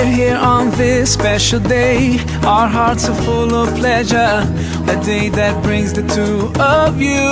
We're here on this special day. Our hearts are full of pleasure. A day that brings the two of you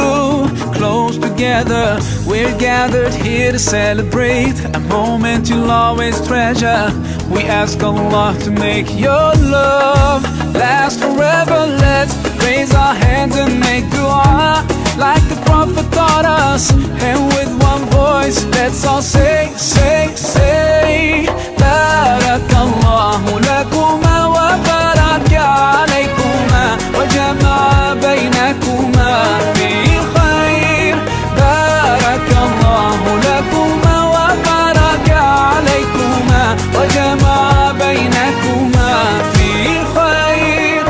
close together. We're gathered here to celebrate a moment you'll always treasure. We ask Allah to make your love last forever. Let's raise our hands and make dua like the Prophet taught us. And with one voice, let's all say, say, say, Barakallahu lakuma wa baraka alaykuma wa jama'a baynakuma bil khair. Barakallahu lakuma wa baraka alaykuma wa jama'a baynakuma bil khair.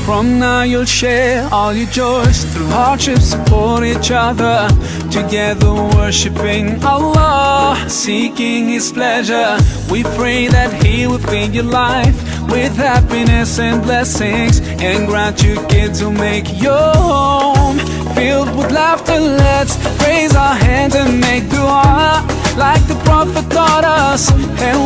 From now you'll share all your joys. Through hardships support each other. Together worshipping Allah, seeking His pleasure. We pray that He will fill your life with happiness and blessings, and grant you kids who make your home filled with laughter. Let's raise our hands and make dua like the Prophet taught us. And